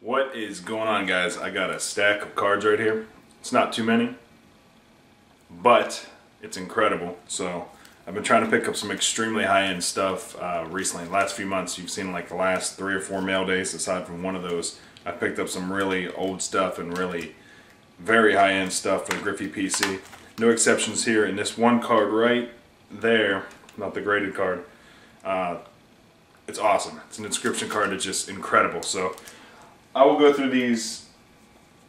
What is going on, guys? I got a stack of cards right here. It's not too many, but it's incredible. So I've been trying to pick up some extremely high-end stuff recently. The last few months, you've seen like the last 3 or 4 mail days. Aside from one of those, I picked up some really old stuff and really very high-end stuff for the Griffey PC. No exceptions here. And this one card right there, not the graded card, it's awesome. It's an inscription card that's just incredible. So I will go through these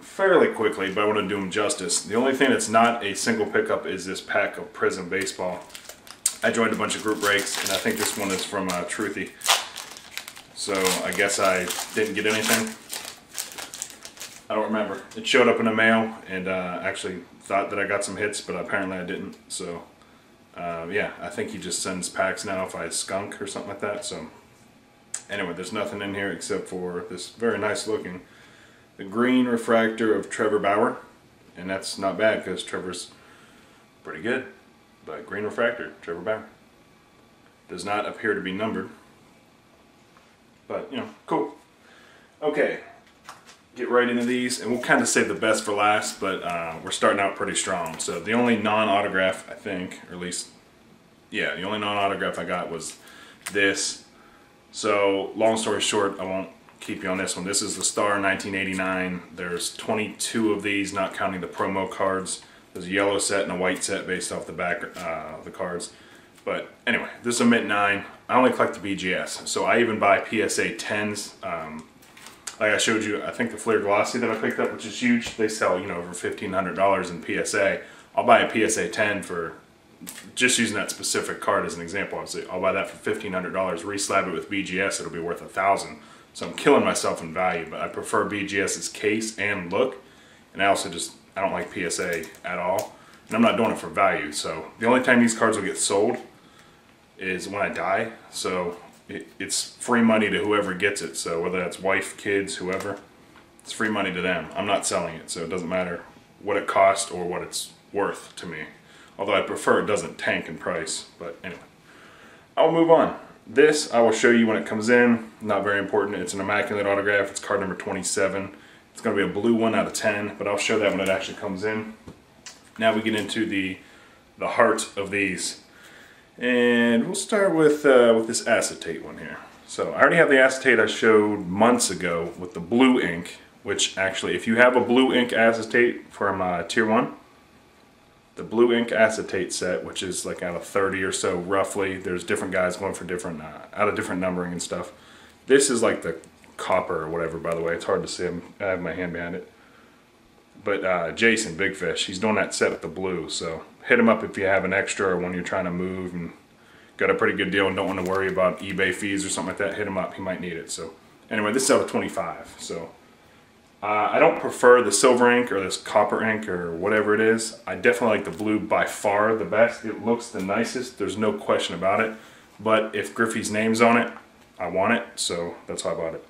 fairly quickly, but I want to do them justice. The only thing that's not a single pickup is this pack of Prism Baseball. I joined a bunch of group breaks, and I think this one is from Truthy. So I guess I didn't get anything. I don't remember. It showed up in the mail, and actually thought that I got some hits, but apparently I didn't. So yeah, I think he just sends packs now if I skunk or something like that. So anyway, there's nothing in here except for this very nice looking, the green refractor of Trevor Bauer. And that's not bad because Trevor's pretty good. But green refractor, Trevor Bauer. Does not appear to be numbered. But, you know, cool. Okay, get right into these. And we'll kind of save the best for last, but we're starting out pretty strong. So the only non-autograph, I think, or at least, yeah, the only non-autograph I got was this. So, long story short, I won't keep you on this one. This is the Star 1989. There's 22 of these, not counting the promo cards. There's a yellow set and a white set based off the back of the cards. But anyway, this is a Mint 9. I only collect the BGS. So I even buy PSA 10s. Like I showed you, I think the Fleer Glossy that I picked up, which is huge, they sell, you know, over $1,500 in PSA. I'll buy a PSA 10 for, just using that specific card as an example, I'll buy that for $1,500, re-slab it with BGS, it'll be worth $1,000. So I'm killing myself in value, but I prefer BGS's case and look, and I also I don't like PSA at all, and I'm not doing it for value. So the only time these cards will get sold is when I die, so it's free money to whoever gets it. So whether that's wife, kids, whoever, it's free money to them. I'm not selling it, so it doesn't matter what it costs or what it's worth to me. Although I prefer it doesn't tank in price. But anyway, I'll move on. This I will show you when it comes in. Not very important. It's an immaculate autograph. It's card number 27. It's going to be a blue 1 out of 10, but I'll show that when it actually comes in. Now we get into the heart of these. And we'll start with this acetate one here. So I already have the acetate I showed months ago with the blue ink, which actually, if you have a blue ink acetate from Tier 1, the blue ink acetate set, which is like out of 30 or so roughly. There's different guys going for different, out of different numbering and stuff. This is like the copper or whatever, by the way. It's hard to see. I have my hand behind it. But Jason, Big Fish, he's doing that set with the blue. So hit him up if you have an extra or when you're trying to move and got a pretty good deal and don't want to worry about eBay fees or something like that. Hit him up. He might need it. So anyway, this is out of 25. So I don't prefer the silver ink or this copper ink or whatever it is. I definitely like the blue by far the best. It looks the nicest. There's no question about it. But if Griffey's name's on it, I want it. So that's why I bought it.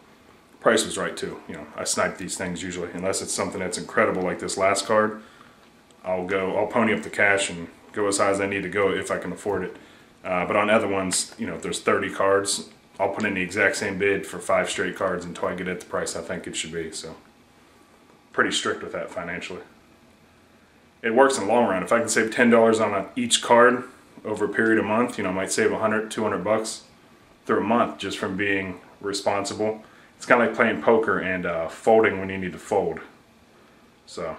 Price was right too. You know, I snipe these things usually. Unless it's something that's incredible like this last card, I'll pony up the cash and go as high as I need to go if I can afford it. But on other ones, you know, if there's 30 cards, I'll put in the exact same bid for 5 straight cards until I get it at the price I think it should be. So pretty strict with that financially. It works in the long run. If I can save $10 on each card over a period of a month, you know, I might save 100, 200 bucks through a month just from being responsible. It's kind of like playing poker and folding when you need to fold. So,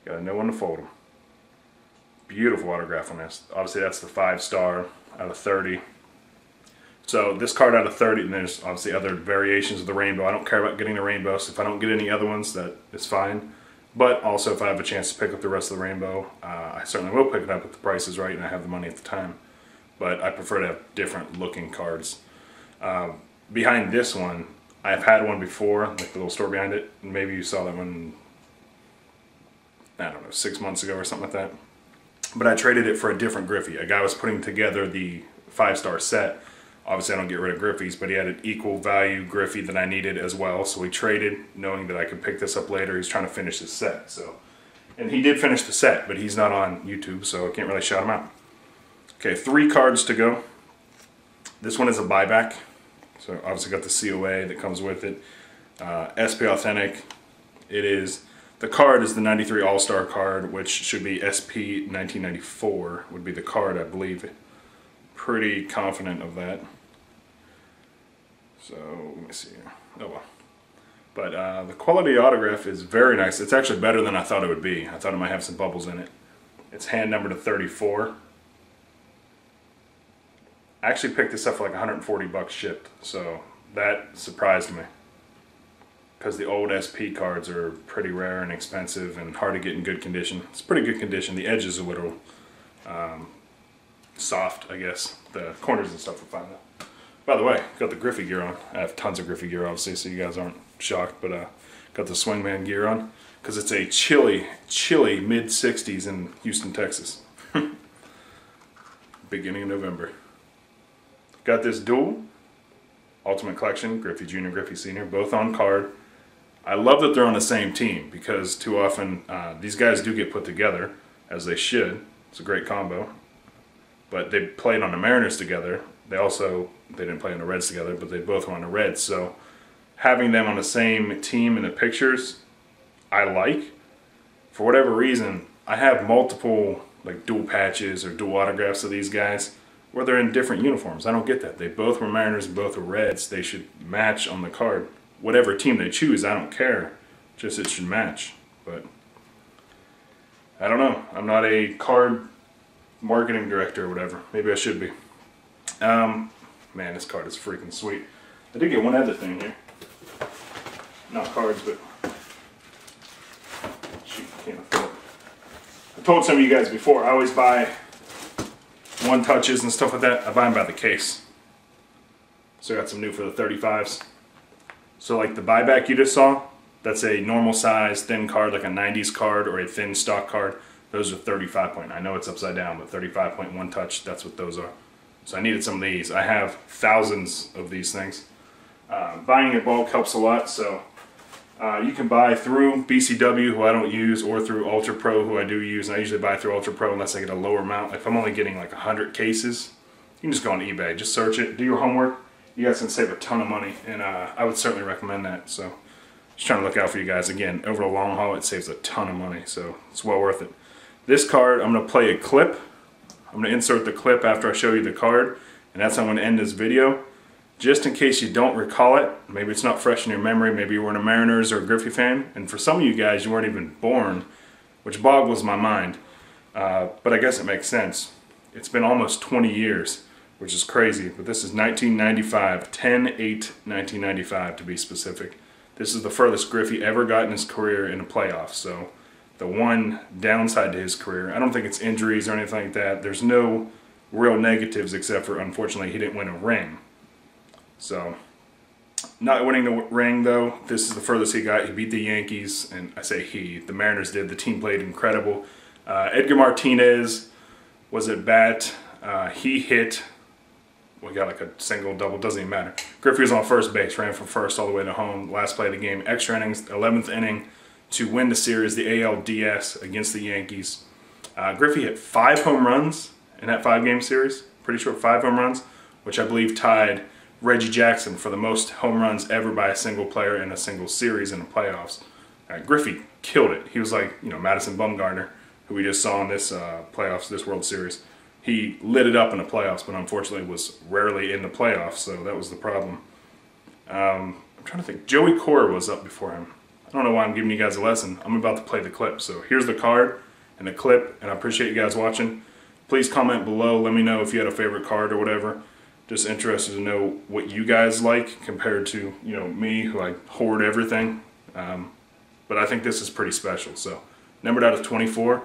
gotta know when to fold them. Beautiful autograph on this. Obviously that's the 5-star out of 30. So this card out of 30, and there's obviously other variations of the rainbow. I don't care about getting the rainbow, so if I don't get any other ones, that is fine. But also if I have a chance to pick up the rest of the rainbow, I certainly will pick it up if the price is right and I have the money at the time. But I prefer to have different looking cards. Behind this one, I've had one before, like the little store behind it. Maybe you saw that one, I don't know, 6 months ago or something like that. But I traded it for a different Griffey. A guy was putting together the 5-star set. Obviously I don't get rid of Griffeys, but he had an equal value Griffey that I needed as well. So we traded, knowing that I could pick this up later. He's trying to finish his set. And he did finish the set, but he's not on YouTube, so I can't really shout him out. Okay, 3 cards to go. This one is a buyback. So obviously got the COA that comes with it. SP Authentic. It is, the card is the 93 All-Star card, which should be SP 1994 would be the card, I believe. Pretty confident of that. So let me see here. Oh well. But the quality autograph is very nice. It's actually better than I thought it would be. I thought it might have some bubbles in it. It's hand numbered to 34. I actually picked this up for like 140 bucks shipped, so that surprised me. Because the old SP cards are pretty rare and expensive and hard to get in good condition. It's pretty good condition. The edges are a little soft, I guess. The corners and stuff are fine though. By the way, got the Griffey gear on. I have tons of Griffey gear obviously, so you guys aren't shocked, but got the Swingman gear on because it's a chilly mid-60s in Houston, Texas. Beginning of November. Got this dual Ultimate Collection, Griffey Jr., Griffey Sr., both on card. I love that they're on the same team because too often these guys do get put together, as they should. It's a great combo. But they played on the Mariners together. They didn't play on the Reds together, but they both were on the Reds. So having them on the same team in the pictures, I like. For whatever reason, I have multiple like dual patches or dual autographs of these guys where they're in different uniforms. I don't get that. They both were Mariners and both were Reds. They should match on the card. Whatever team they choose, I don't care. Just it should match. But I don't know. I'm not a card marketing director or whatever. Maybe I should be. Man, this card is freaking sweet. I did get one other thing here. Not cards, but shoot, can't afford it. I told some of you guys before, I always buy one touches and stuff like that. I buy them by the case. So I got some new for the 35s. So like the buyback you just saw, that's a normal size thin card, like a 90s card or a thin stock card. Those are 35 point. I know it's upside down, but 35.1 touch, that's what those are. So I needed some of these. I have thousands of these things. Buying in bulk helps a lot, so you can buy through BCW, who I don't use, or through Ultra Pro, who I do use, and I usually buy through Ultra Pro unless I get a lower amount. If I'm only getting like 100 cases, you can just go on eBay, just search it, do your homework. You guys can save a ton of money, and I would certainly recommend that. So just trying to look out for you guys. Again, over the long haul, it saves a ton of money, so it's well worth it. This card, I'm going to play a clip. I'm going to insert the clip after I show you the card, and that's how I'm going to end this video. Just in case you don't recall it, maybe it's not fresh in your memory, maybe you weren't a Mariners or a Griffey fan, and for some of you guys, you weren't even born, which boggles my mind. But I guess it makes sense. It's been almost 20 years, which is crazy, but this is 1995, 10/8/1995 to be specific. This is the furthest Griffey ever got in his career in a playoff, so the one downside to his career, I don't think it's injuries or anything like that. There's no real negatives except for, unfortunately, he didn't win a ring. So, not winning the ring though, this is the furthest he got. He beat the Yankees, and I say he, the Mariners did. The team played incredible. Edgar Martinez was at bat. He hit, we got like a single, double, doesn't even matter. Griffey was on first base, ran from first all the way to home. Last play of the game, extra innings, 11th inning to win the series, the ALDS against the Yankees. Griffey hit 5 home runs in that 5-game series. Pretty sure 5 home runs, which I believe tied Reggie Jackson for the most home runs ever by a single player in a single series in the playoffs. Griffey killed it. He was like, you know, Madison Bumgarner, who we just saw in this playoffs, this World Series. He lit it up in the playoffs, but unfortunately was rarely in the playoffs, so that was the problem. I'm trying to think. Joey Cora was up before him. I don't know why I'm giving you guys a lesson. I'm about to play the clip. So here's the card and the clip, and I appreciate you guys watching. Please comment below. Let me know if you had a favorite card or whatever. Just interested to know what you guys like compared to, you know, me, who I hoard everything. But I think this is pretty special. So numbered out of 24.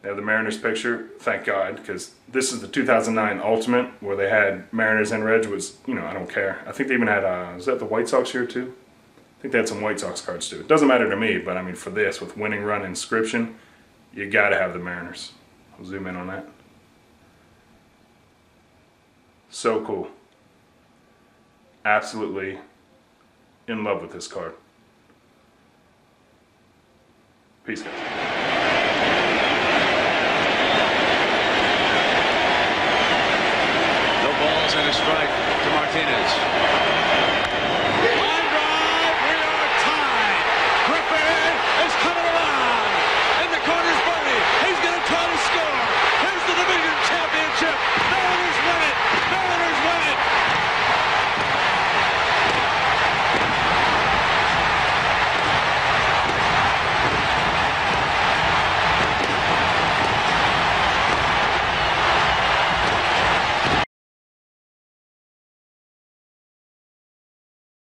They have the Mariners picture, thank God, because this is the 2009 Ultimate where they had Mariners and Reds. Was, you know, I don't care. I think they even had, is that the White Sox here too? I think they had some White Sox cards too. It doesn't matter to me, but I mean for this, with winning run inscription, you gotta have the Mariners. I'll zoom in on that. So cool. Absolutely in love with this card. Peace, guys.